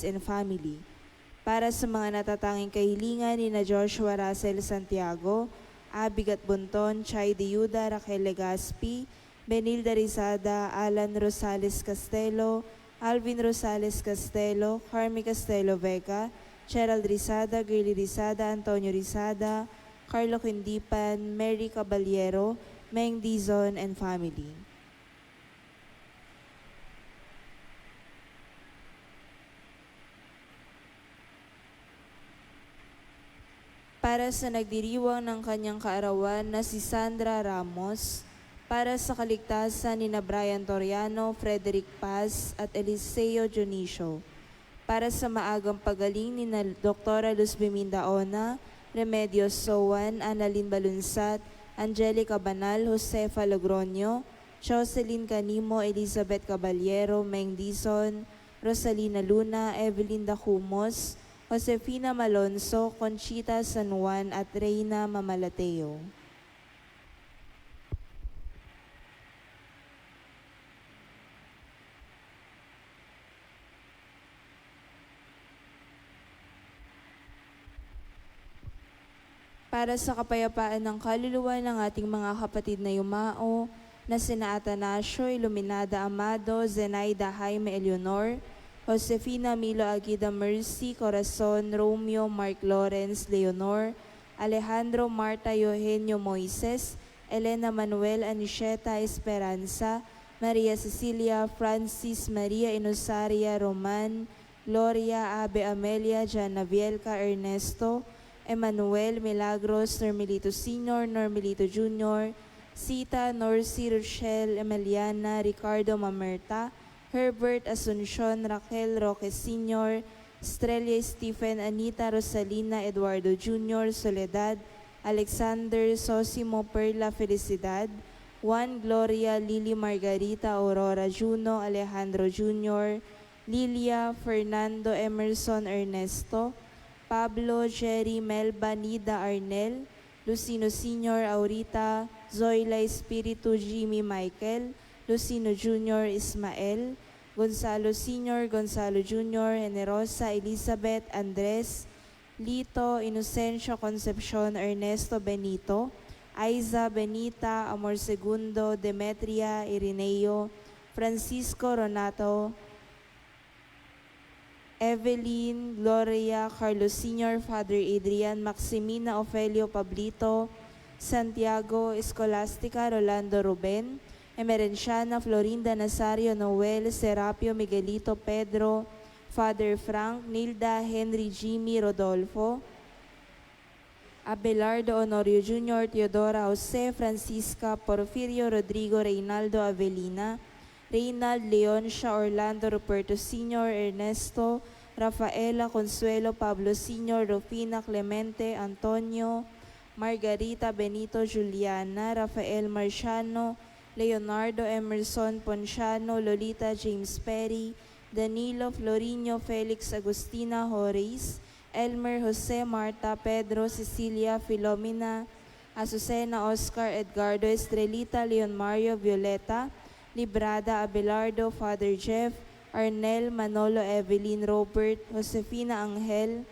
and family. Para sa mga natatanging kahilingan ni na Joshua Russell Santiago, Abigat Bunton, Chay Diuda, Raquel Legaspi, Benilda Rizada, Alan Rosales Castelo, Alvin Rosales Castelo, Carmi Castelo Vega, Gerald Rizada, Girly Rizada, Antonio Rizada, Carlo Quindipan, Mary Caballero, Meng Dizon, and family. Para sa nagdiriwang ng kanyang kaarawan na si Sandra Ramos, para sa kaligtasan ni na Brian Toriano, Frederick Paz, at Eliseo Dionisio, para sa maagang pagaling ni na Dr. Luz Biminda Ona, Remedios Sowan, Annalyn Balunsat, Angelica Banal, Josefa Logroño, Jocelyn Canimo, Elizabeth Caballero, Meng Dizon, Rosalina Luna, Evelyn Dacumos, Josefina Malonzo, Conchita San Juan, at Reyna Mamalateo. Para sa kapayapaan ng kaluluwa ng ating mga kapatid na yumao, na sina Atanasio Iluminada Amado, Zenaida Jaime Eleonor, Josefina Milo Aguida Mercy, Corazon Romeo Mark Lawrence Leonor, Alejandro Marta Eugenio Moises, Elena Manuel Anisheta Esperanza, Maria Cecilia Francis Maria Inosaria Roman, Gloria Abe Amelia Janavielca Ernesto, Emmanuel Milagros Normilito Sr., Normilito Jr., Sita Norcy Rochelle Emiliana Ricardo Mamerta, Herbert Asuncion, Raquel Roque Sr., Estrella Stephen, Anita Rosalina Eduardo Jr., Soledad, Alexander Sosimo Perla Felicidad, Juan Gloria Lily Margarita Aurora Juno Alejandro Jr., Lilia Fernando Emerson Ernesto, Pablo Jerry Melba Nida Arnel, Lucino Sr. Aurita, Zoila Espiritu Jimmy Michael, Lucino Jr. Ismael, Gonzalo Sr., Gonzalo Jr., Generosa Elizabeth Andres, Lito Inocencio Concepcion Ernesto Benito, Aiza Benita Amor Segundo, Demetria Irineo, Francisco Ronato, Evelyn Gloria Carlos Sr., Father Adrian, Maximina Ofelio Pablito, Santiago Escolastica Rolando Ruben, Emerenciana Florinda Nazario Noel Serapio Miguelito Pedro, Father Frank Nilda Henry Jimmy Rodolfo, Abelardo Honorio Jr., Teodora Jose Francisca Porfirio Rodrigo Reynaldo Avelina, Reynald Leoncia Orlando Ruperto Sr., Ernesto Rafaela Consuelo Pablo Sr., Rufina Clemente Antonio, Margarita Benito Juliana, Rafael Marciano, Leonardo Emerson Ponciano, Lolita James Perry, Danilo Florinio Felix Agustina Horace, Elmer Jose Marta Pedro Cecilia Filomena, Azucena Oscar Edgardo Estrelita Leon Mario Violeta, Librada Abelardo, Father Jeff, Arnel Manolo Evelyn Robert, Josefina Angel,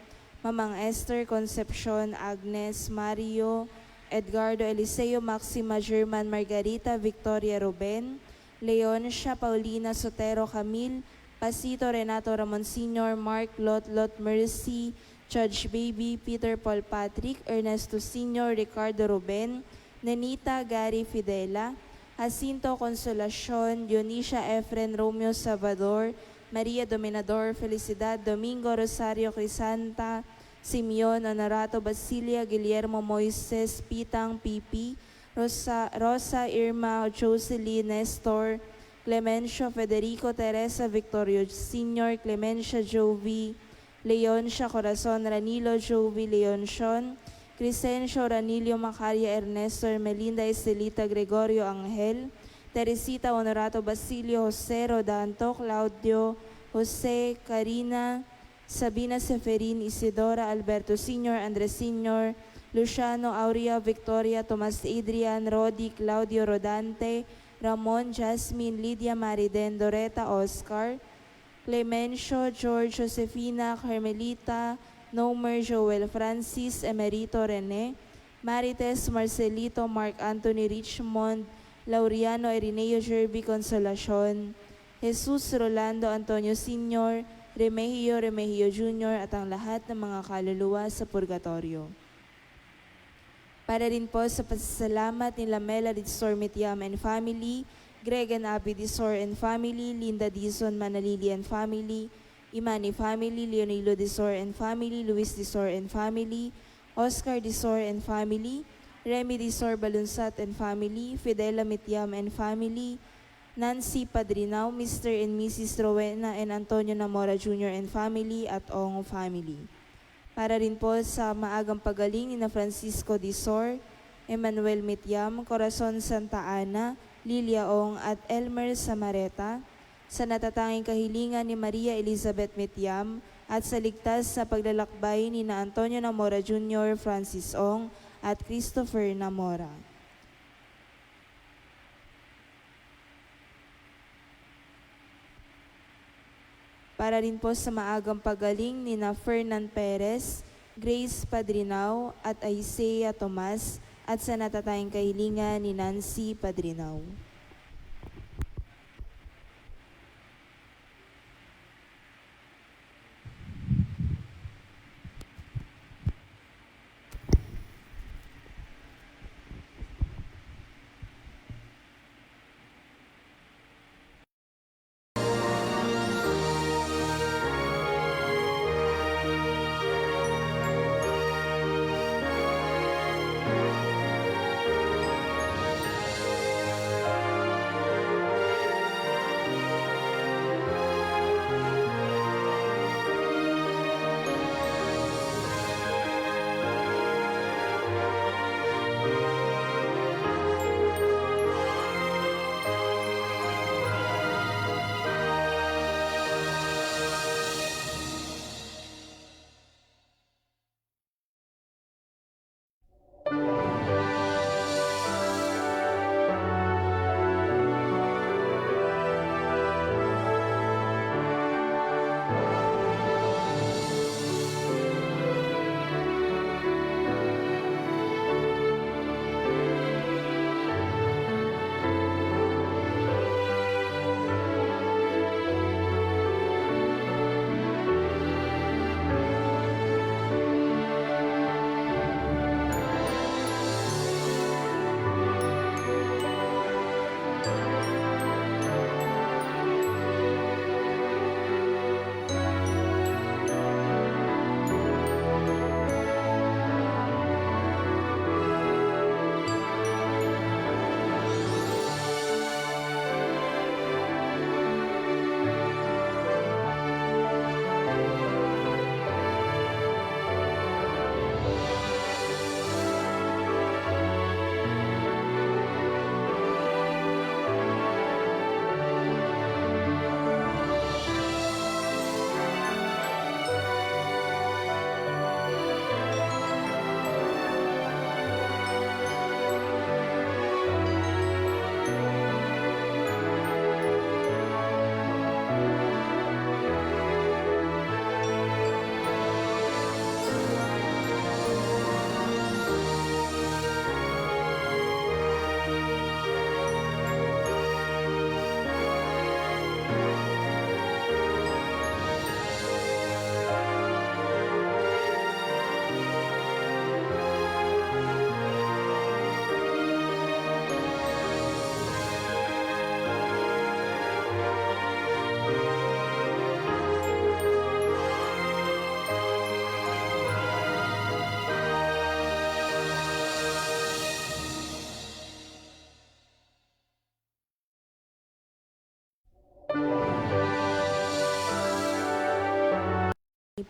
Mamang Esther Concepcion Agnes Mario, Edgardo Eliseo Maxima German Margarita Victoria Ruben, Leoncia Paulina Sotero Camille, Pasito Renato Ramon Sr., Mark Lot Mercy, Judge Baby, Peter Paul Patrick, Ernesto Sr., Ricardo Ruben, Nenita Gary Fidela, Jacinto Consolacion, Dionisia Efren Romeo Salvador, Maria Dominador, Felicidad Domingo Rosario Crisanta, Simeon Honorato Basilia, Guillermo Moises, Pitang Pipi, Rosa Irma Jocelyn Nestor, Clemencio Federico Teresa Victorio Sr., Clemencia Jovi, Leoncia Corazon Ranilo Jovi Leoncion, Crescencio Ranilio Macaria Ernesto Ermelinda Estelita Gregorio Angel, Teresita Honorato Basilio Jose Rodanto, Claudio Jose Carina, Sabina Seferin, Isidora Alberto Sr., Andres Sr., Luciano Aurea Victoria, Tomas Adrian, Rodi, Claudio Rodante, Ramon, Jasmine, Lydia Mariden, Doreta Oscar, Clemencio George Josefina Carmelita Nomer Joel Francis Emerito Rene Marites Marcelito Mark Anthony Richmond Laureano Irineo Jerby Consolacion Jesus Rolando Antonio Sr. Remigio Jr. at ang lahat ng mga kaluluwa sa purgatorio. Para rin po sa pasasalamat ni Lamela Dizor Mitiam and family, Greg and Abby Dizor and family, Linda Dizon Manalili and family, Imani family, Leonilo Dizor and family, Luis Dizor and family, Oscar Dizor and family, Remy Dizor Balunsat and family, Fidela Mitiam and family, Nancy Padrinao, Mr. and Mrs. Rowena and Antonio Namora Jr. and family at Ong family. Para rin po sa maagang pagaling ni na Francisco Dizor, Emmanuel Mitiam, Corazon Santa Ana, Lilia Ong at Elmer Samareta, sa natatanging kahilingan ni Maria Elizabeth Mitiam at sa ligtas sa paglalakbay ni na Antonio Namora Jr., Francis Ong at Christopher Namora. Para rin po sa maagang pagaling ni na Fernan Perez, Grace Padrinao at Isaiah Tomas at sa natatayang kahilingan ni Nancy Padrinao.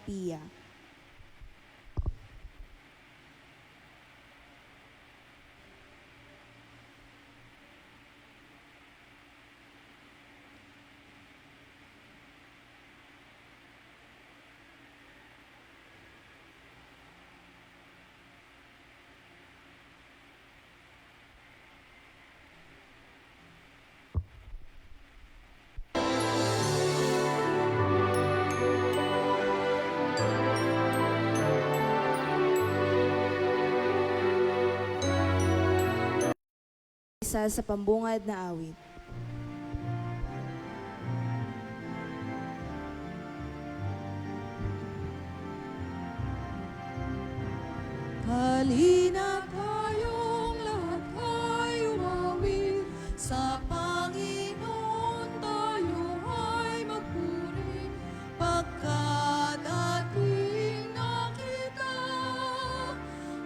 Pia. isa sa pambungad na awit. Halina tayong lahat ay umawit, sa Panginoon tayo ay magpuri, pagkat ating nakita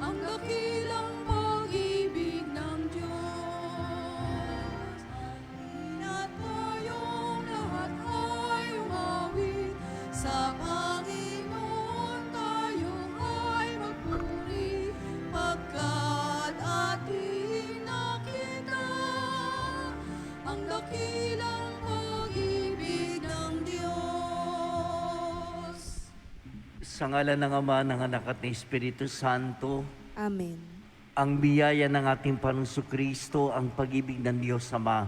ang dakilang pag-ibig ng Diyos. Halina tayong lahat ay umawit, sa Panginoon tayo ay magpuri, pagkat ating nakita ang dakilang pag-ibig ng Diyos. Sa ngalan ng Ama, ng Anak at ng Espiritu Santo, Amen. ang biyaya ng ating Panginoong Kristo, ang pag-ibig ng Diyos Ama,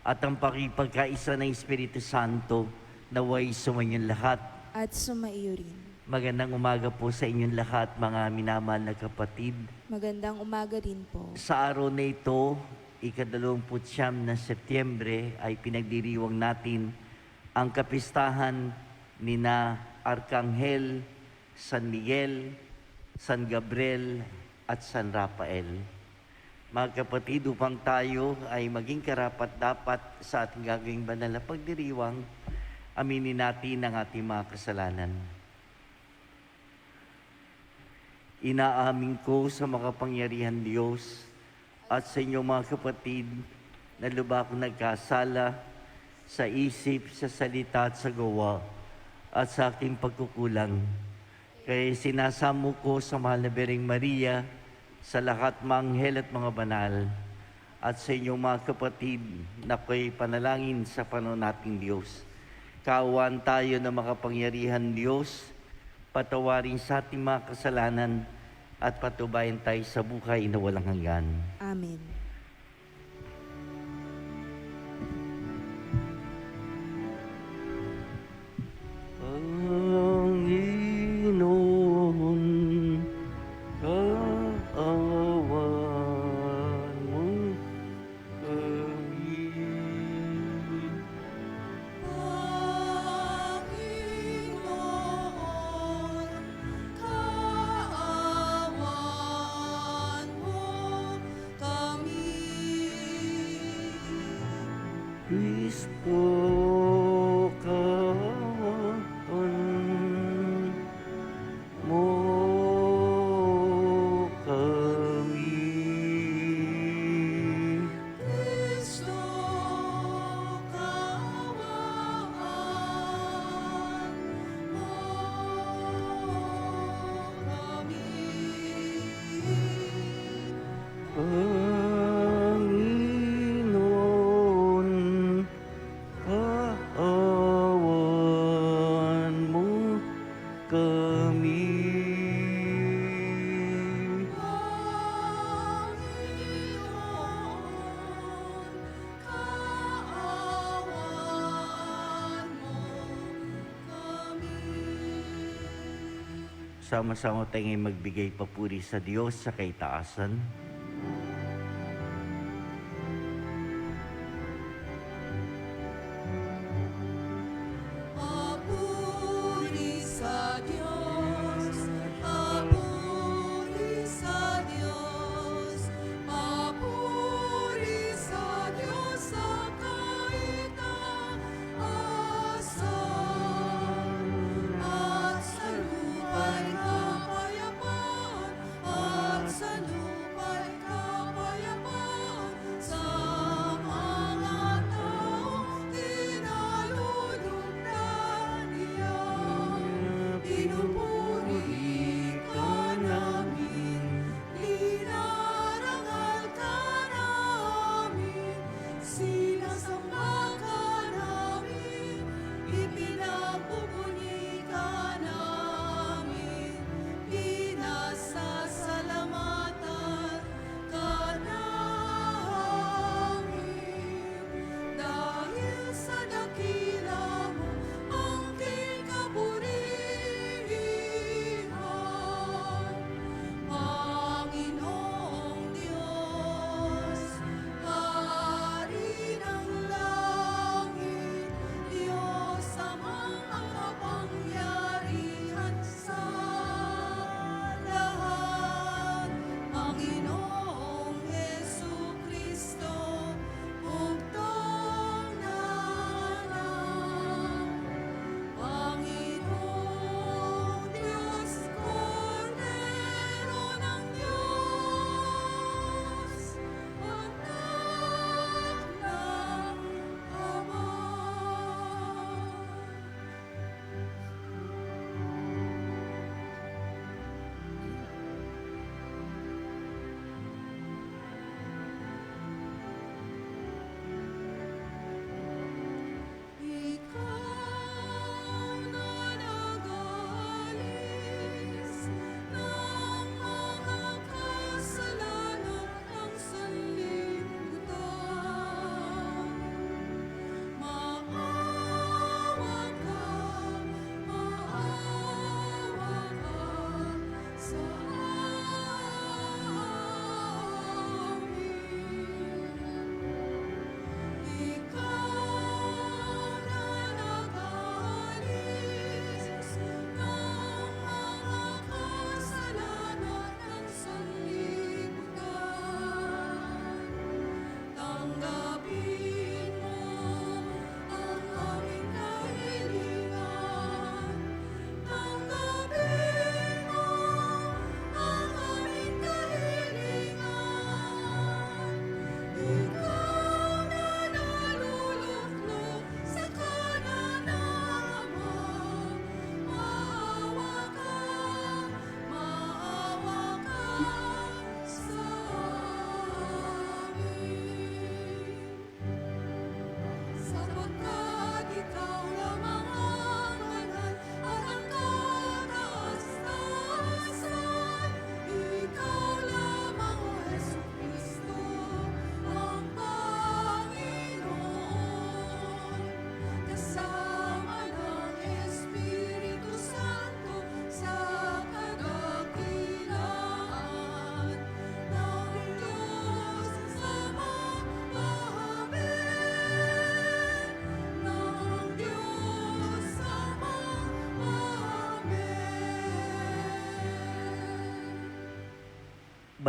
at ang pakipagkaisa ng Espiritu Santo, naway sumainyong lahat. At sumaiyo rin. Magandang umaga po sa inyong lahat, mga minamahal na kapatid. Magandang umaga rin po. Sa araw na ito, ika-29 na Setyembre, ay pinagdiriwang natin ang kapistahan ni na Arkanghel, San Miguel, San Gabriel, at San Rafael. Mga kapatid, upang tayo ay maging karapat-dapat sa ating gagawing banal na pagdiriwang, aminin natin ang ating mga kasalanan. Inaamin ko sa makapangyarihan Diyos at sa inyong mga kapatid na lubha akong nagkasala sa isip, sa salita at sa gawa at sa aking pagkukulang. Kaya sinasamo ko sa mahal na Birheng Maria, sa lahat mga anghel at mga banal, at sa inyong mga kapatid na ko'y panalangin sa Panginoon nating Diyos. Kaawaan tayo ng makapangyarihan Diyos, patawarin sa ating mga kasalanan, at patubayan tayo sa buhay na walang hanggan. Amen. Panginoon, kaawaan mo kami. Panginoon, kaawaan mo kami. Kristo, kaawaan mo kami. Kristo, kaawaan mo kami. Panginoon, kaawaan mo kami. Sama-sama tayo ngayon magbigay papuri sa Diyos sa kaitaasan. Papuri sa Diyos, papuri sa Diyos, papuri sa Diyos sa kaitaasan. At sa lupa'y kapayapaan, at sa lupa'y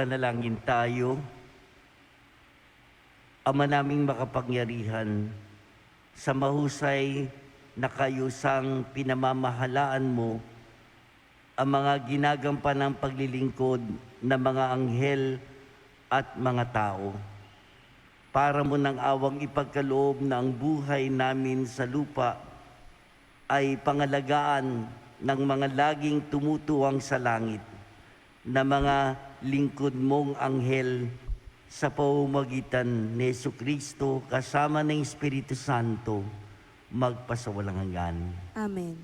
Manalangin tayo. Ama naming makapangyarihan, sa mahusay na kayusang pinamamahalaan mo ang mga ginagampanang paglilingkod ng mga anghel at mga tao. Para mo ng awang ipagkaloob na ang buhay namin sa lupa ay pangalagaan ng mga laging tumutuwang sa langit na mga lingkod mong anghel sa pamamagitan ni Jesucristo kasama ng Espiritu Santo magpasawalang hanggan. Amen.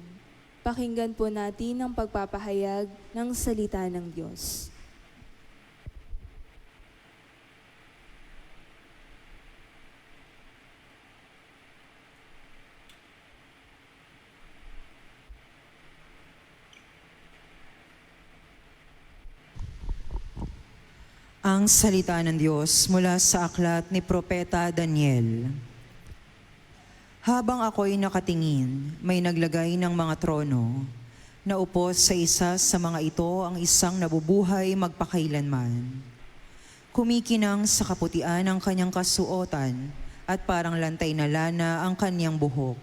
Pakinggan po natin ang pagpapahayag ng salita ng Diyos. Ang salita ng Diyos mula sa aklat ni Propeta Daniel. Habang ako'y nakatingin, may naglagay ng mga trono. Naupo sa isa sa mga ito ang isang nabubuhay magpakailanman. Kumikinang sa kaputian ang kanyang kasuotan at parang lantay na lana ang kanyang buhok.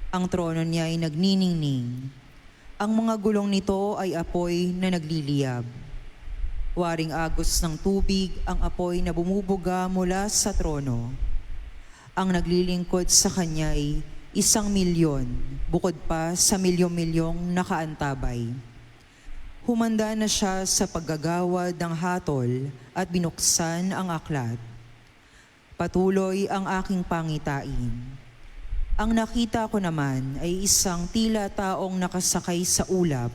Ang trono niya ay nagniningning. Ang mga gulong nito ay apoy na nagliliyab. Waring agos ng tubig ang apoy na bumubuga mula sa trono. Ang naglilingkod sa kanya ay 1,000,000, bukod pa sa milyong-milyong nakaantabay. Humanda na siya sa paggagawad ng hatol at binuksan ang aklat. Patuloy ang aking pangitain. Ang nakita ko naman ay isang tila taong nakasakay sa ulap.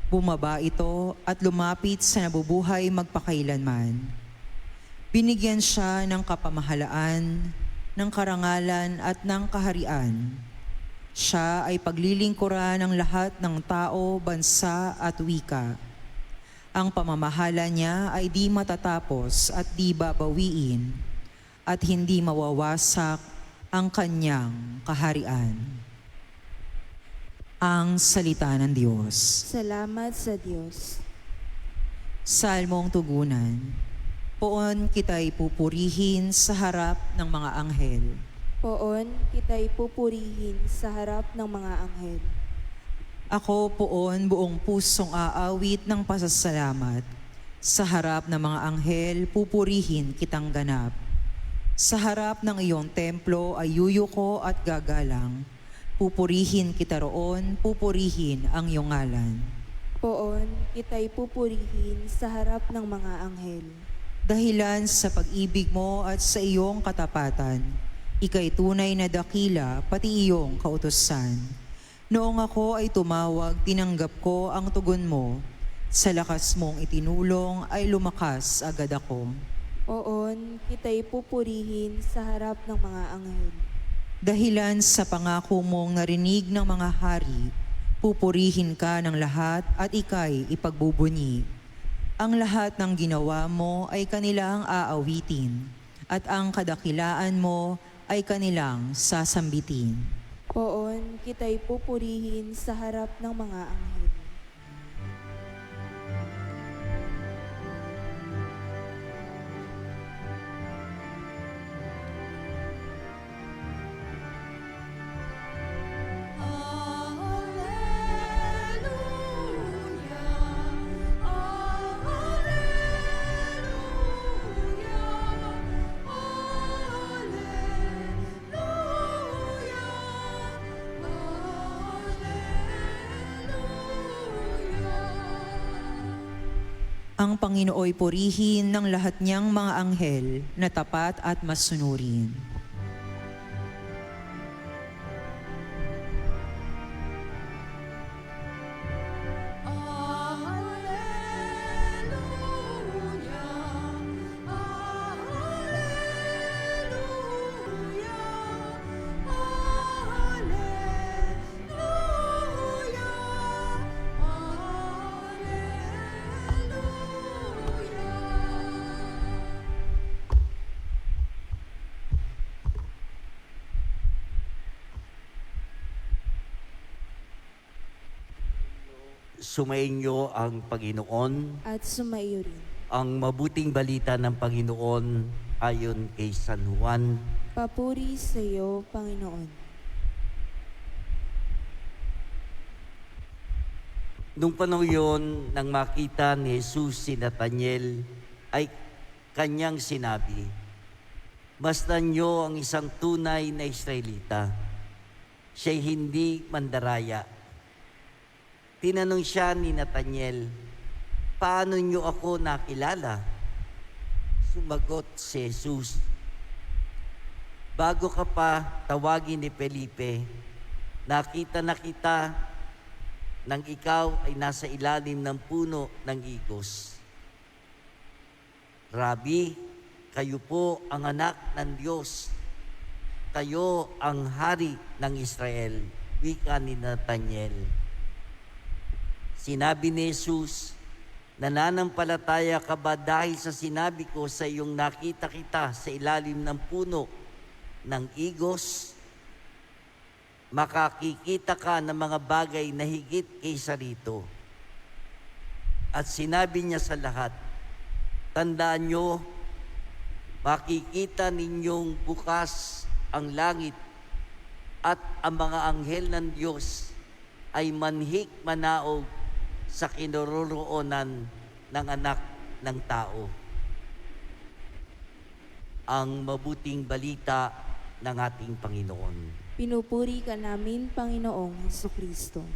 Bumaba ito at lumapit sa nabubuhay magpakailanman. Binigyan siya ng kapamahalaan, ng karangalan at ng kaharian. Siya ay paglilingkuran ng lahat ng tao, bansa at wika. Ang pamamahala niya ay di matatapos at di babawiin, at hindi mawawasak ang kanyang kaharian. Ang salita ng Diyos. Salamat sa Diyos. Salmong tugunan. Poon kita'y pupurihin sa harap ng mga anghel. Poon, kita'y pupurihin sa harap ng mga anghel. Ako poon buong pusong aawit ng pasasalamat. Sa harap ng mga anghel, pupurihin kitang ganap. Sa harap ng iyong templo ay yuyuko at gagalang. Pupurihin kita roon, pupurihin ang iyong ngalan. Poon, kita'y pupurihin sa harap ng mga anghel. Dahilan sa pag-ibig mo at sa iyong katapatan, ika'y tunay na dakila, pati iyong kautusan. Noong ako ay tumawag, tinanggap ko ang tugon mo. Sa lakas mong itinulong ay lumakas agad ako. Poon, kita'y pupurihin sa harap ng mga anghel. Dahilan sa pangako mong narinig ng mga hari, pupurihin ka ng lahat at ika'y ipagbubunyi. Ang lahat ng ginawa mo ay kanilang aawitin, at ang kadakilaan mo ay kanilang sasambitin. Poon, kita'y pupurihin sa harap ng mga anghel. Ang Panginooy purihin ng lahat niyang mga anghel na tapat at masunurin. Sumainyo ang Panginoon. At sumaiyo rin. Ang mabuting balita ng Panginoon ayon kay San Juan. Papuri sa iyo, Panginoon. Nung panahon yun, nang makita ni Jesus si Nathanael, ay kanyang sinabi, "Masdan niyo ang isang tunay na Israelita. Siya'y hindi mandaraya." Tinanong siya ni Nathanael, "Paano niyo ako nakilala?" Sumagot si Jesus, "Bago ka pa tawagin ni Felipe, nakita na kita nang ikaw ay nasa ilalim ng puno ng igos. Rabi, kayo po ang anak ng Diyos. Kayo ang hari ng Israel," wika ni Nathanael. Sinabi ni Jesus, "Nananampalataya ka ba dahil sa sinabi ko sa iyong nakita kita sa ilalim ng puno ng igos? Makakikita ka ng mga bagay na higit kaysa rito." At sinabi niya sa lahat, "Tandaan niyo, makikita ninyong bukas ang langit at ang mga anghel ng Diyos ay manhik manaog sa kinaroroonan ng anak ng tao." Ang mabuting balita ng ating Panginoon. Pinupuri ka namin, Panginoong Hesukristo.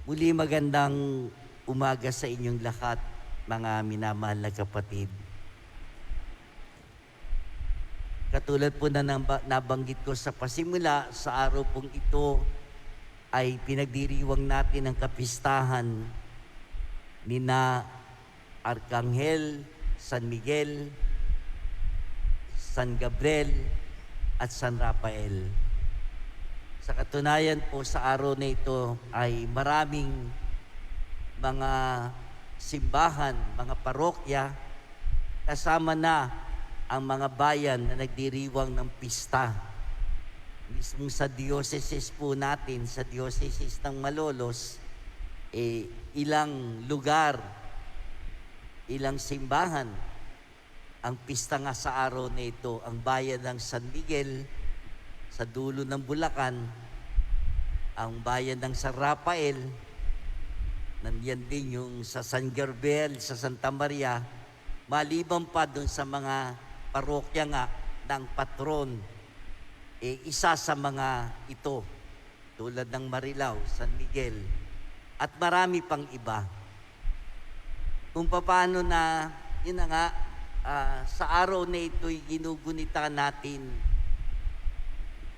Muli magandang umaga sa inyong lahat, mga minamahal na kapatid. Katulad po na nabanggit ko sa pasimula, sa araw pong ito ay pinagdiriwang natin ang kapistahan ni na Arkanghel, San Miguel, San Gabriel at San Rafael. Sa katunayan po sa araw na ito ay maraming mga simbahan, mga parokya, kasama na ang mga bayan na nagdiriwang ng pista. Mismo sa diocese po natin, sa diocese ng Malolos, ilang lugar, ilang simbahan, ang pista nga sa araw na ito, ang bayan ng San Miguel, sa dulo ng Bulacan, ang bayan ng San Rafael, nandiyan din yung sa San Gabriel, sa Santa Maria, maliban pa dun sa mga parokya nga ng patron, isa sa mga ito, tulad ng Marilao, San Miguel, at marami pang iba. Kung paano na, yun na nga, sa araw na ito'y ginugunita natin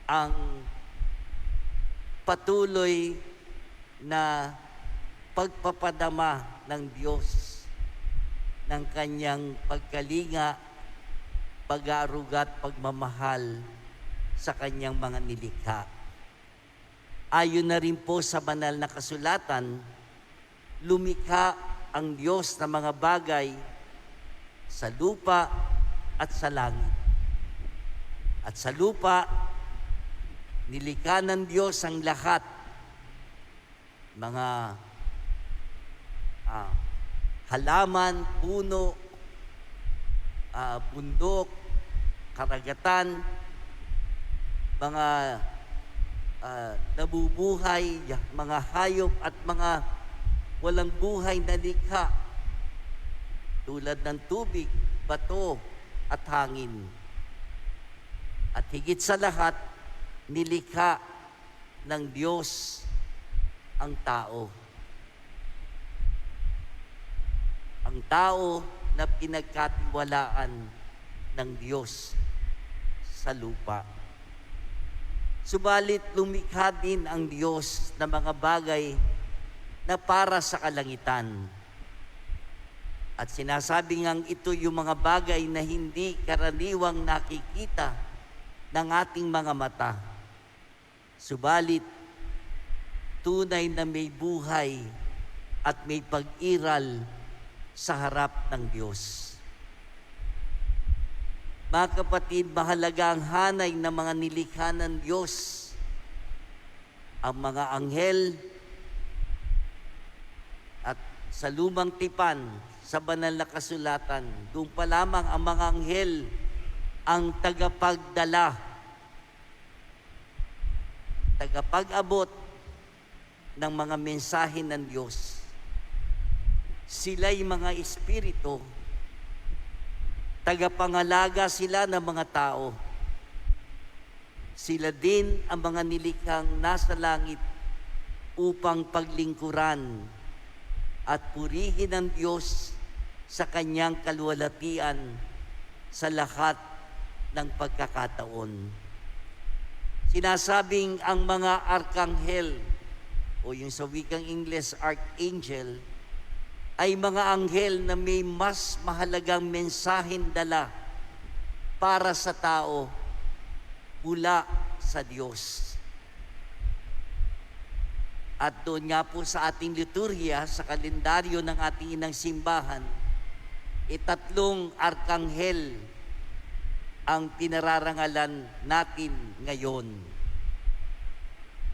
ang patuloy na pagpapadama ng Diyos ng kanyang pagkalinga, pag-aaruga at pagmamahal sa kanyang mga nilikha. Ayon na rin po sa banal na kasulatan, lumikha ang Diyos ng mga bagay sa lupa at sa langit. At sa lupa, nilikha ng Diyos ang lahat, mga halaman, puno, bundok, karagatan, mga nabubuhay, mga hayop at mga walang buhay na likha, tulad ng tubig, bato at hangin. At higit sa lahat, nilikha ng Diyos ang tao. Ang tao na pinagkatiwalaan ng Diyos sa lupa. Subalit lumikha din ang Diyos ng mga bagay na para sa kalangitan. At sinasabi ngang ito yung mga bagay na hindi karaniwang nakikita ng ating mga mata. Subalit, tunay na may buhay at may pag-iral sa harap ng Diyos. Mga kapatid, mahalaga ang hanay ng mga nilikha ng Diyos. Ang mga anghel at sa lumang tipan, sa banal na kasulatan, doon pa lamang ang mga anghel ang tagapagdala, tagapag-abot ng mga mensahe ng Diyos. Sila'y mga espiritu, tagapangalaga sila ng mga tao. Sila din ang mga nilikhang nasa langit upang paglingkuran at purihin ang Diyos sa kanyang kaluwalhatian sa lahat ng pagkakataon. Sinasabing ang mga arkanghel o yung sa wikang Ingles, archangel, ay mga anghel na may mas mahalagang mensahen dala para sa tao mula sa Diyos. At doon nga po sa ating liturhiya, sa kalendaryo ng ating inang simbahan, tatlong arkanghel ang pinararangalan natin ngayon.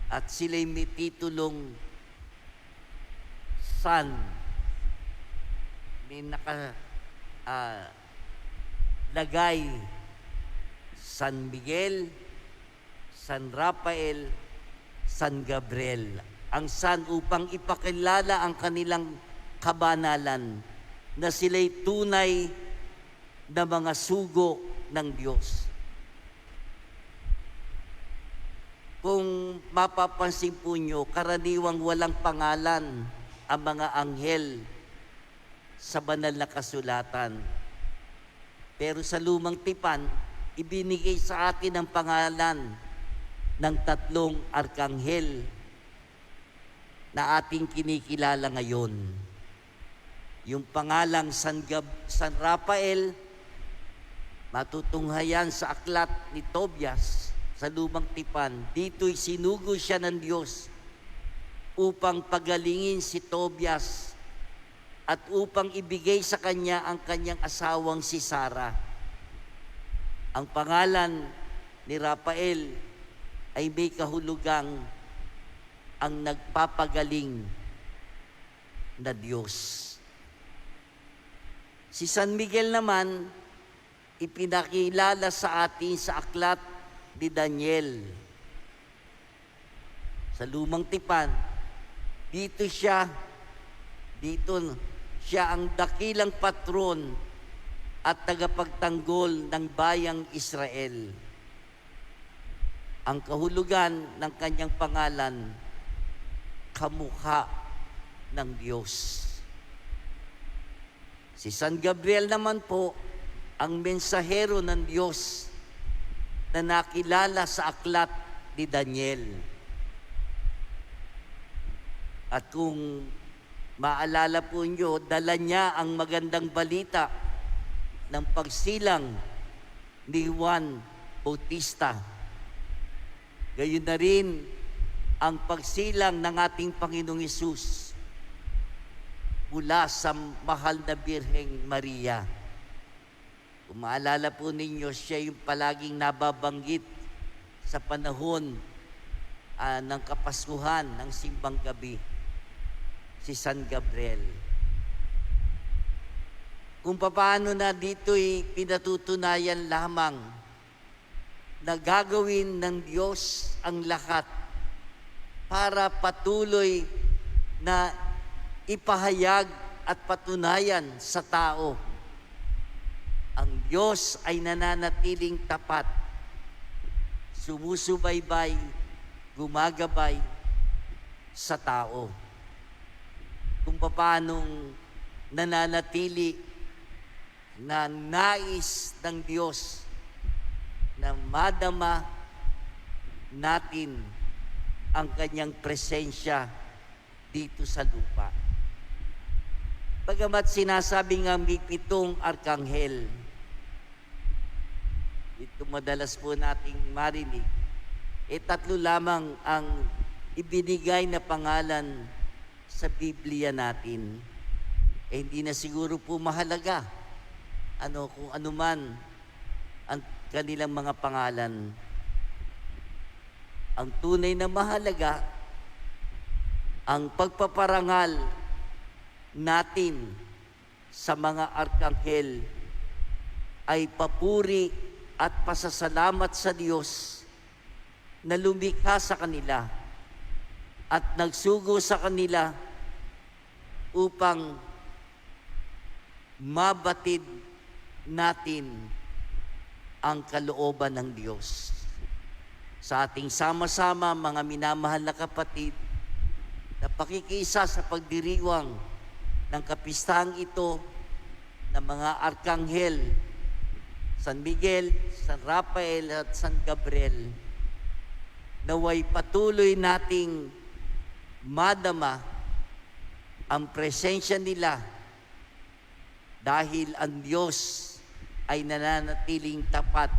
At sila'y may titulong Sun. May lagay San Miguel, San Rafael, San Gabriel. Ang San upang ipakilala ang kanilang kabanalan na sila'y tunay na mga sugo ng Diyos. Kung mapapansin po nyo, karaniwang walang pangalan ang mga anghel sa banal na kasulatan. Pero sa lumang tipan, ibinigay sa atin ang pangalan ng tatlong arkanghel na ating kinikilala ngayon. Yung pangalang San Rafael, matutunghayan sa aklat ni Tobias sa lumang tipan. Dito'y sinugo siya ng Diyos upang pagalingin si Tobias at upang ibigay sa kanya ang kanyang asawang si Sara. Ang pangalan ni Rafael ay may kahulugang ang nagpapagaling na Diyos. Si San Miguel naman, ipinakilala sa atin sa aklat ni Daniel. Sa lumang tipan, dito siya ang dakilang patron at tagapagtanggol ng bayang Israel. Ang kahulugan ng kanyang pangalan, kamukha ng Diyos. Si San Gabriel naman po, ang mensahero ng Diyos na nakilala sa aklat ni Daniel. At kung maalala po nyo, dala niya ang magandang balita ng pagsilang ni Juan Bautista. Gayon na rin ang pagsilang ng ating Panginoong Hesus mula sa mahal na Birheng Maria. Kung maalala po ninyo, siya yung palaging nababanggit sa panahon ng Kapaskuhan ng Simbang Gabi, si San Gabriel. Kung paano na dito'y pinatutunayan lamang na gagawin ng Diyos ang lahat para patuloy na ipahayag at patunayan sa tao. Ang Diyos ay nananatiling tapat, sumusubaybay, gumagabay sa tao. Kung paanong nananatili na nais ng Diyos na madama natin ang kanyang presensya dito sa lupa. Bagamat sinasabi nga may 7 arkanghel, ito madalas po nating marinig, 3 lamang ang ibinigay na pangalan sa Biblia natin. Hindi na siguro po mahalaga kung anuman ang kanilang mga pangalan. Ang tunay na mahalaga, ang pagpaparangal natin sa mga arkanghel ay papuri at pasasalamat sa Diyos na lumikha sa kanila at nagsugo sa kanila upang mabatid natin ang kalooban ng Diyos. Sa ating sama-sama, mga minamahal na kapatid, na pakikiisa sa pagdiriwang ng kapistahang ito ng mga arkanghel, San Miguel, San Rafael at San Gabriel, naway patuloy nating madama ang presensya nila dahil ang Diyos ay nananatiling tapat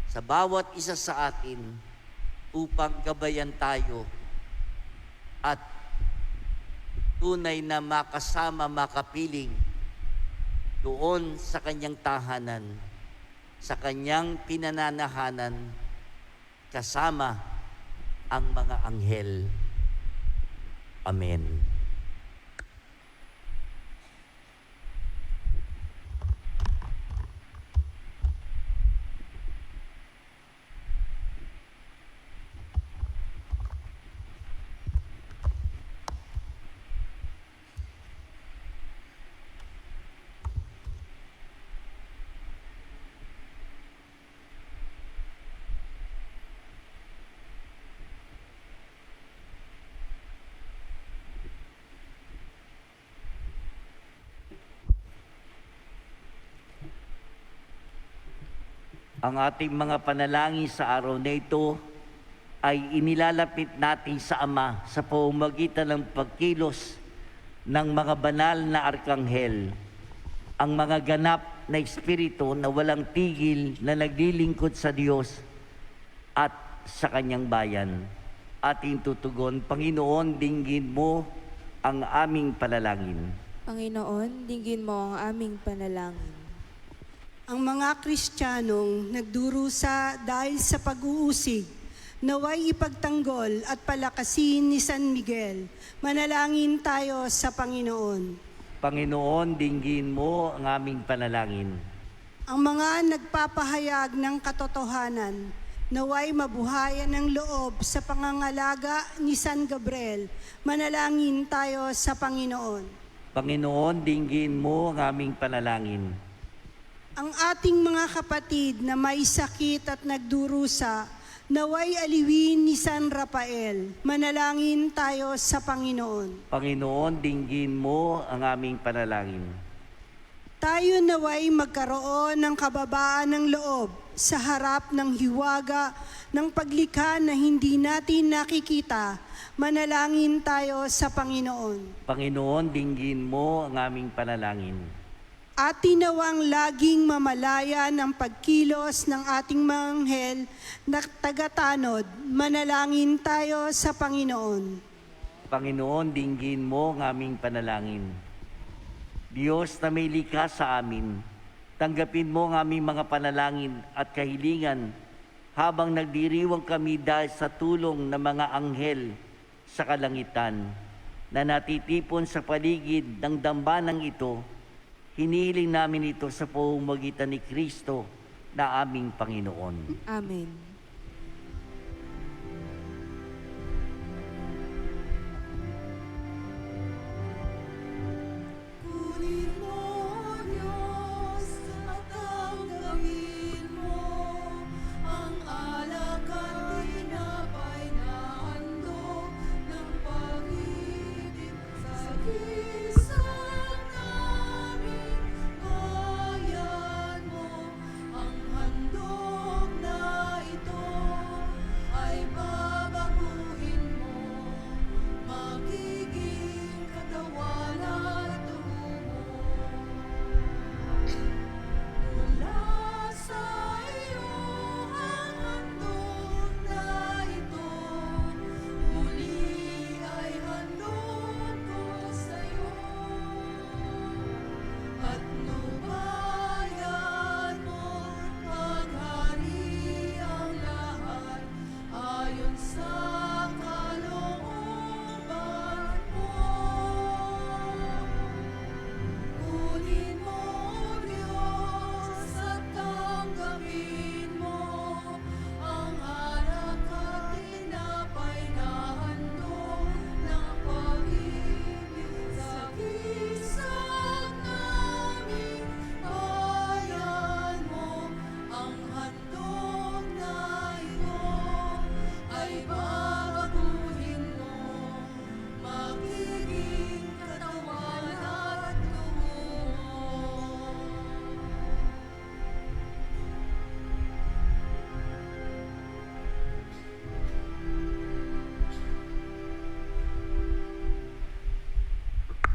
sa bawat isa sa atin upang gabayan tayo at tunay na makasama, makapiling doon sa kanyang tahanan, sa kanyang pinananahanan, kasama ang mga anghel. Amen. Ang ating mga panalangin sa araw na ito ay inilalapit natin sa Ama sa pamamagitan ng pagkilos ng mga banal na arkanghel, ang mga ganap na espiritu na walang tigil na naglilingkod sa Diyos at sa Kanyang bayan. Ating tutugon, Panginoon, dinggin mo ang aming panalangin. Panginoon, dinggin mo ang aming panalangin. Ang mga Kristiyanong nagdurusa dahil sa pag-uusig, naway ipagtanggol at palakasin ni San Miguel. Manalangin tayo sa Panginoon. Panginoon, dinggin mo ang aming panalangin. Ang mga nagpapahayag ng katotohanan, naway mabuhayan ng loob sa pangangalaga ni San Gabriel. Manalangin tayo sa Panginoon. Panginoon, dinggin mo ang aming panalangin. Ang ating mga kapatid na may sakit at nagdurusa, naway aliwin ni San Rafael. Manalangin tayo sa Panginoon. Panginoon, dinggin mo ang aming panalangin. Tayo naway magkaroon ng kababaan ng loob sa harap ng hiwaga ng paglikha na hindi natin nakikita. Manalangin tayo sa Panginoon. Panginoon, dinggin mo ang aming panalangin. At tinawang laging mamalaya ng pagkilos ng ating mga anghel na tagatanod. Manalangin tayo sa Panginoon. Panginoon, dinggin mo ang aming panalangin. Diyos na may likha sa amin, tanggapin mo ang aming mga panalangin at kahilingan habang nagdiriwang kami dahil sa tulong ng mga anghel sa kalangitan na natitipon sa paligid ng dambanang ito. Hinihiling namin ito sa pamamagitan ni Kristo na aming Panginoon. Amen. Kunin mo, Diyos, at tanggapin mo ang alak at tinapay na handog ng pag-ibig sa gisang namin. Bayan mo ang handog na ito.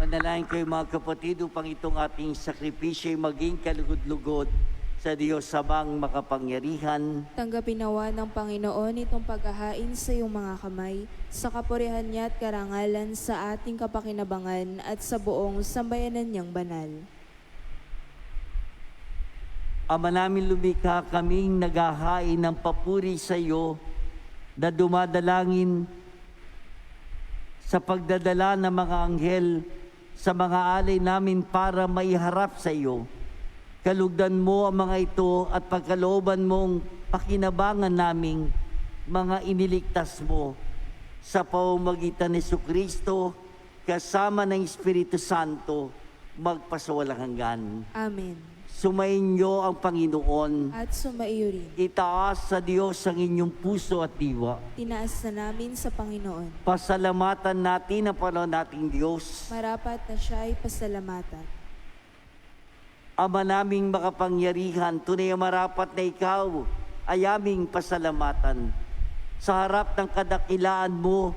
Manalangin kayo mga kapatid upang itong ating sakripisyo ay maging kalugod-lugod sa Diyos Amang makapangyarihan. Tanggapin nawa ng Panginoon itong paghahain sa iyong mga kamay, sa kapurihan niya at karangalan sa ating kapakinabangan at sa buong sambayanan niyang banal. Ama namin, lumikha kaming naghahain ng papuri sa iyo na dumadalangin sa pagdadala ng mga anghel sa mga alay namin para maiharap sa iyo. Kalugdan mo ang mga ito at pagkalooban mong pakinabangan naming mga iniligtas mo sa pamamagitan ni Jesucristo kasama ng Espiritu Santo magpasawalang hanggan. Amen. Sumainyo ang Panginoon. At sumaiyo rin. Itaas sa Diyos ang inyong puso at diwa. Tinaas na namin sa Panginoon. Pasalamatan natin ang Panginoon nating Diyos. Marapat na siya ay pasalamatan. Ama naming makapangyarihan, tunay ang marapat na ikaw ay aming pasalamatan. Sa harap ng kadakilaan mo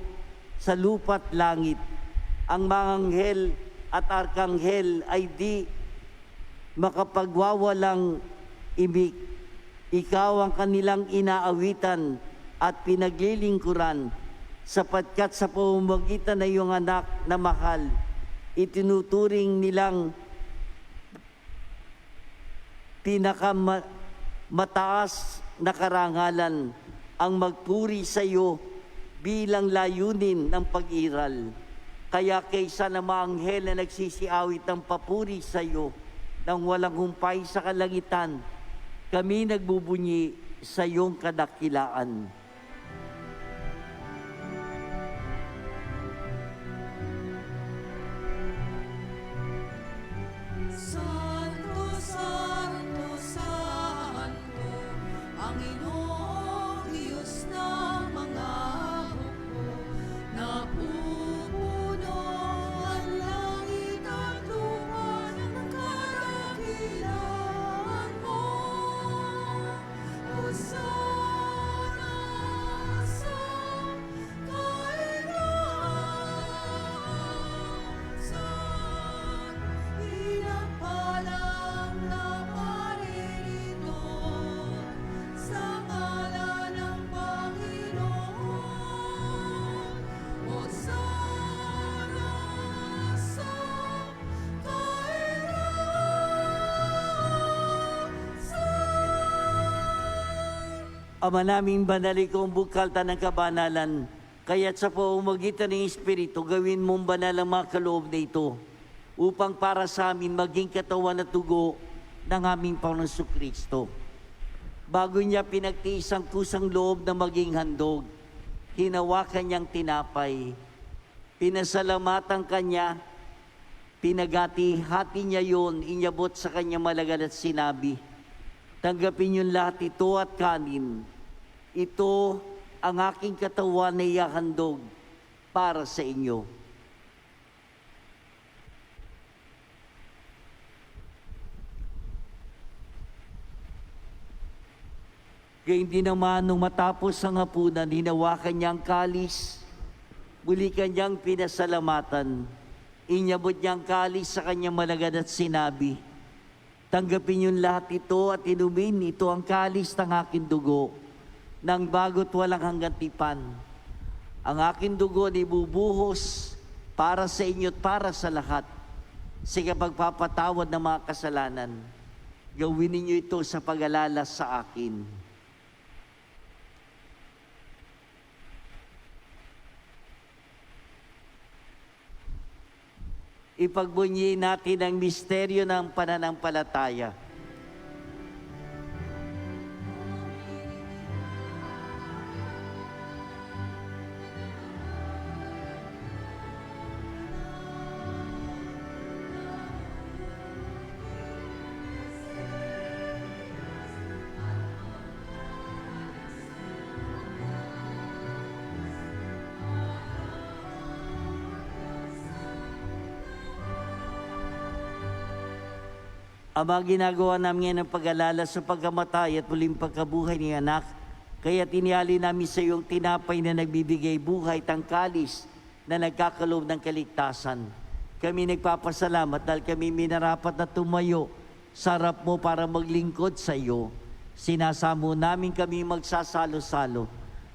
sa lupa't langit, ang mga anghel at arkanghel ay di makapagwawalang imik. Ikaw ang kanilang inaawitan at pinaglilingkuran, sapagkat sa pamamagitan ng iyong anak na mahal, itinuturing nilang pinakamataas na karangalan ang magpuri sa iyo bilang layunin ng pag-iral. Kaya kaysa na mga anghel na nagsisiawit ng papuri sa iyo nang walang humpay sa kalangitan, kami nagbubunyi sa iyong kadakilaan. Santo, Santo, Santo, ang Inoong Diyos ng mga hukbo, napupuno ang langit at lupa ng kadakilaan mo. Hosana sa kailaasan, pinagpalang na paririto sa ngalan ng Panginoon. Hosana sa kailaasan. Ama naming banalikong bukal tanang kabanalan, kaya't sa pamamagitan ng Espiritu, gawin mong banal ang mga kaloob na ito, upang para sa amin maging katawan at dugo ng aming Panginoong Jesucristo. Bago niya pinagtiis ang kusang loob na maging handog, hinawakan niyang tinapay, pinasalamatan kanya, pinagati-hati niya yon, inyabot sa kanya malagad at sinabi, tanggapin niyo lahat ito at kanin. Ito ang aking katawan na ihahandog para sa inyo. Gayun din naman, nung matapos ang hapunan, hinawakan niya ang kalis, muli kanyang pinasalamatan, inyabot niya ang kalis sa kanyang malagad at sinabi, tanggapin niyo lahat ito at inumin, ito ang kalis ng aking dugo, ng bago't walang hanggang tipan. Ang aking dugo ay bubuhos para sa inyo at para sa lahat, sa pagpapatawad ng mga kasalanan. Gawin ninyo ito sa pag-alala sa akin. Ipagbunyi natin ang misteryo ng pananampalataya. Ama, ginagawa namin ngayon ang pag-alala sa pagkamatay at muling pagkabuhay ni anak, kaya tinihali namin sa iyong tinapay na nagbibigay buhay, tangkalis na nagkakaloob ng kaligtasan. Kami nagpapasalamat dahil kami minarapat na tumayo sa harap mo para maglingkod sa iyo. Sinasamo namin kami magsasalo-salo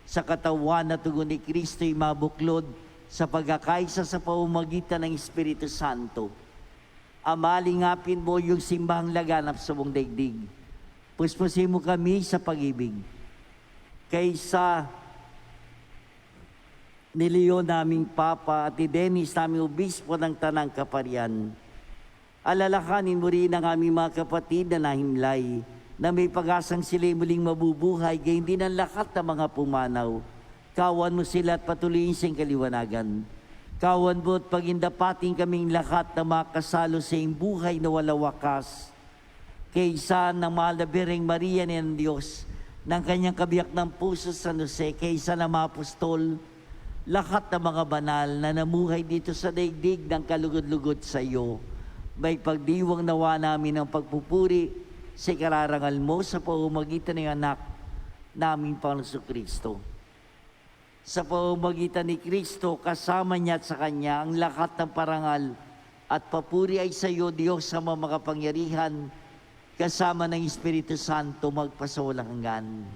sa katawan at tugon ni Kristo'y mabuklod sa pagkakaisa sa pamamagitan ng Espiritu Santo. Amalingapin mo yung simbahang laganap sa buong daigdig. Puspusin mo kami sa pag-ibig. Kaysa ni Leo naming Papa at ni Dennis naming Obispo ng Tanang Kaparian, alalakanin mo rin ang aming mga kapatid na nahimlay, na may pag-asang sila'y muling mabubuhay, gayon din ang lahat ng mga pumanaw. Kawan mo sila at patuloyin siyang kaliwanagan. Kawan mo at pagindapating kaming lahat na makasalo sa iyong buhay na wala wakas. Kaysa ng mahal na Birheng Maria ni ng Diyos, ng kanyang kabiyak ng puso San Jose, kaysa ng mga apostol, lahat ng mga banal na namuhay dito sa daigdig ng kalugod-lugod sa iyo, may pagdiwang nawa namin ang pagpupuri sa kararangal mo sa pamamagitan ng anak naming Panginoon Kristo. Sa pamamagitan ni Kristo, kasama niya at sa Kanya, ang lahat ng parangal at papuri ay sa iyo, Diyos, sa mga makapangyarihan, kasama ng Espiritu Santo, magpasawalang hanggan.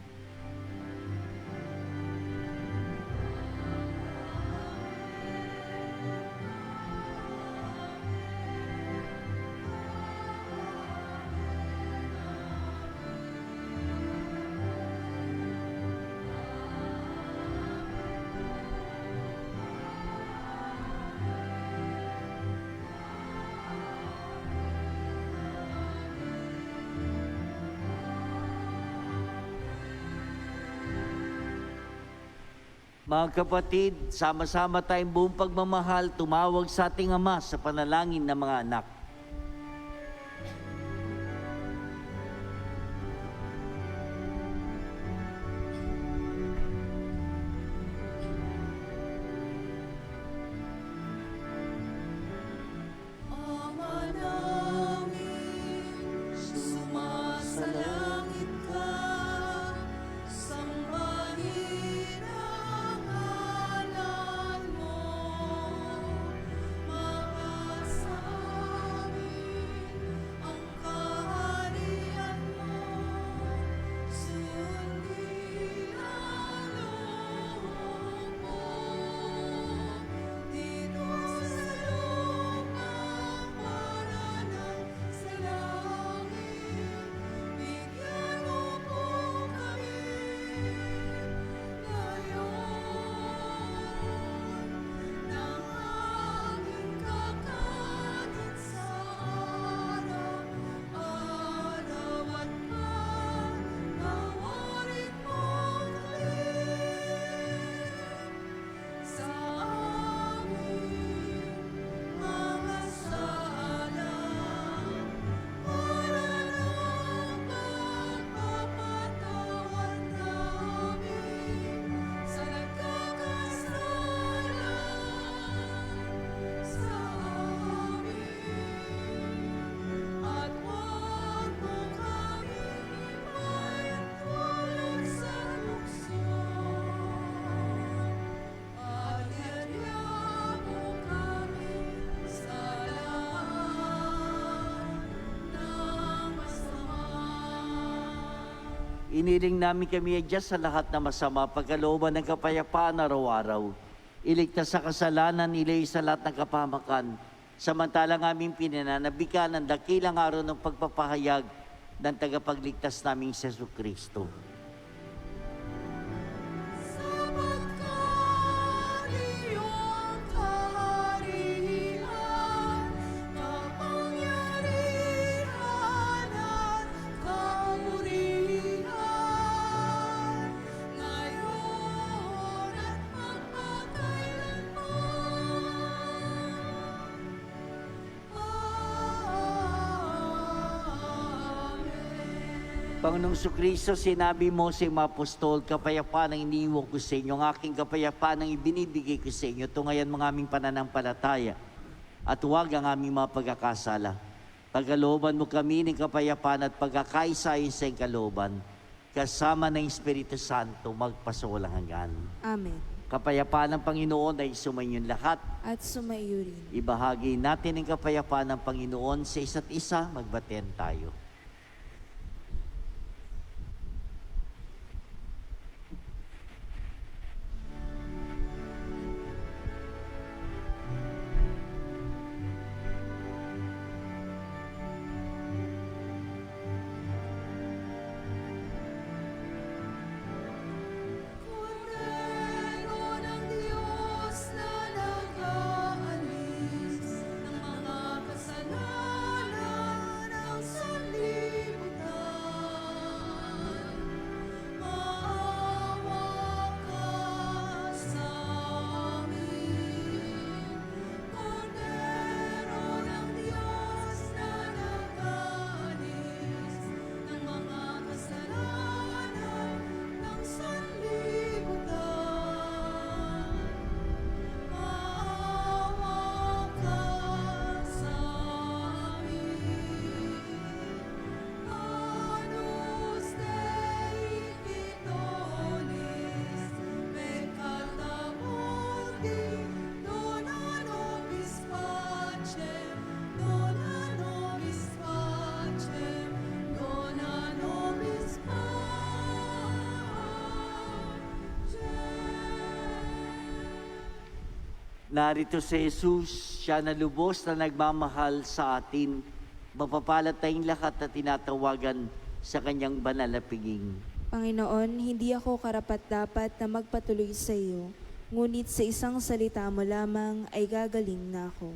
Mga kapatid, sama-sama tayong buong pagmamahal, tumawag sa ating Ama sa panalangin ng mga anak. Ama namin, sumasalangit ka, sambahin ang ngalan mo, maasa amin ang kaharian mo, sundin ang loob mo, dito sa lupa para lang sa langit. Bigyan mo po kami ngayon ng aming kakanin sa araw-araw at patawarin mo kami sa aming mga sala, para lang mapapatawad namin sa nagkakasala sa amin. At huwag mo kami maitulog sa lukso, at yadya mo kami sa lahat ng masama. Iniling namin kami adya sa lahat na masama, pagkalooban ng kapayapaan araw-araw. Iligtas sa kasalanan, ilay sa lahat ng kapahamakan. Samantalang aming pinananabikan ang dakilang araw ng pagpapahayag ng tagapagligtas naming si Jesucristo. Sapagkat iyong kaharian, kapangyarihan at kapurihan, ngayon at magpakailanman. Amen. Panginoong Jesucristo, sinabi mo sa mga apostol, kapayapaan ang iniiwan ko sa inyo, ang aking kapayapaan ang ibinibigay ko sa inyo, tungayan mga aming pananampalataya, at huwag ang aming mga pagkakasala. Pagkalooban mo kami ng kapayapaan at pagkakaisa ayon sa iyong kalooban, kasama ng Espiritu Santo, magpasawalang hanggan. Amen. Kapayapaan ng Panginoon ay sumainyo lahat. At sumaiyo rin. Ibahagi natin ang kapayapaan ng Panginoon sa isa't isa. Magbaten tayo. Kordero ng Diyos na nag-aalis ng mga kasalanan ng sanlibutan, maawa ka sa amin. Kordero ng Diyos na nag-aalis ng mga kasalanan ng sanlibutan, maawa ka sa amin. Agnus Dei Quitonis, peccata mundi, dona nobis pacem, dona nobis pacem, dona nobis pacem. Narito si Jesus, siya na lubos na nagmamahal sa atin. Mapapalad tayong lahat na tinatawagan sa kanyang banal na piging. Panginoon, hindi ako karapat-dapat na magpatuloy sa iyo, ngunit sa isang salita mo lamang ay gagaling na ako.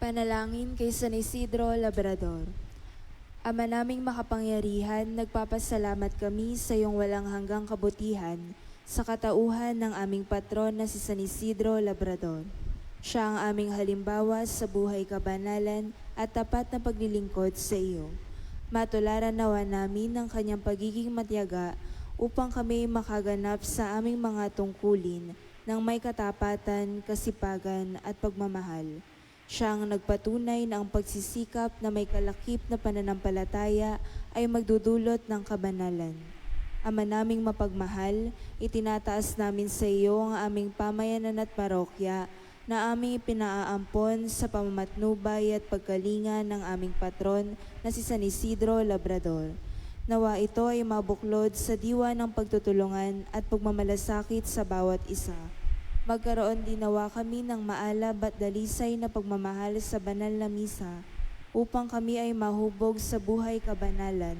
Panalangin kay San Isidro Labrador. Ama naming makapangyarihan, nagpapasalamat kami sa iyong walang hanggang kabutihan sa katauhan ng aming patron na si San Isidro Labrador. Siya ang aming halimbawa sa buhay kabanalan at tapat na paglilingkod sa iyo. Matularan nawa namin ng kanyang pagiging matyaga upang kami makaganap sa aming mga tungkulin ng may katapatan, kasipagan at pagmamahal. Siya ang nagpatunay na ang pagsisikap na may kalakip na pananampalataya ay magdudulot ng kabanalan. Ama naming mapagmahal, itinataas namin sa iyo ang aming pamayanan at parokya na aming ipinaaampon sa pamamatnubay at pagkalinga ng aming patron na si San Isidro Labrador. Nawa ito ay mabuklod sa diwa ng pagtutulungan at pagmamalasakit sa bawat isa. Magkaroon din nawa kami ng maalab at dalisay na pagmamahal sa banal na misa upang kami ay mahubog sa buhay kabanalan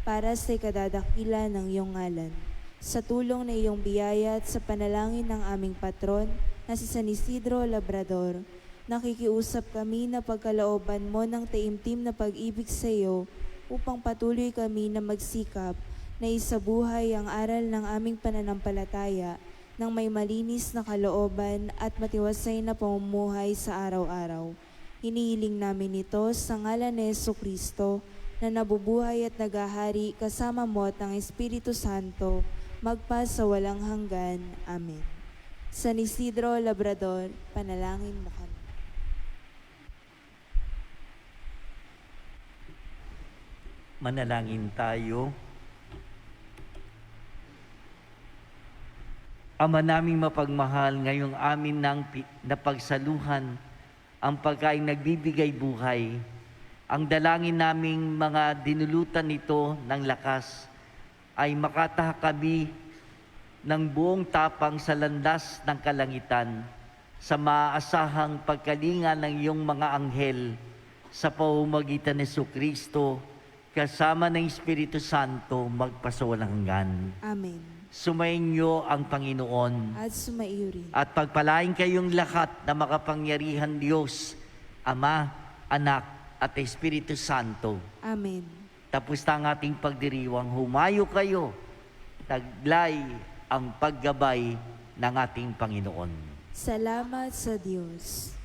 para sa ikadadakila ng iyong ngalan. Sa tulong na iyong biyaya at sa panalangin ng aming patron na si San Isidro Labrador, nakikiusap kami na pagkalooban mo ng taimtim na pag-ibig sa iyo upang patuloy kami na magsikap na isabuhay ang aral ng aming pananampalataya ng may malinis na kalooban at matiwasay na pamumuhay sa araw-araw. Hinihiling namin ito sa ngalan ni Jesucristo na nabubuhay at nagahari kasama mo at ng Espiritu Santo, magpa sa walang hanggan. Amen. San Isidro Labrador, panalangin mo kami. Manalangin tayo. Ama naming mapagmahal, ngayong amin nang napagsaluhan ang pagkain nagbibigay buhay. Ang dalangin naming mga dinulutan nito ng lakas ay makatahak kami ng buong tapang sa landas ng kalangitan sa maaasahang pagkalinga ng iyong mga anghel sa pamamagitan ni Jesucristo kasama ng Espiritu Santo magpasawalang hanggan. Amen. Sumainyo ang Panginoon At sumaiyo rin. at pagpalain kayong lahat na makapangyarihan Diyos, Ama, Anak, at Espiritu Santo. Amen. Tapos na ang ating pagdiriwang, humayo kayo, taglay ang paggabay ng ating Panginoon. Salamat sa Diyos.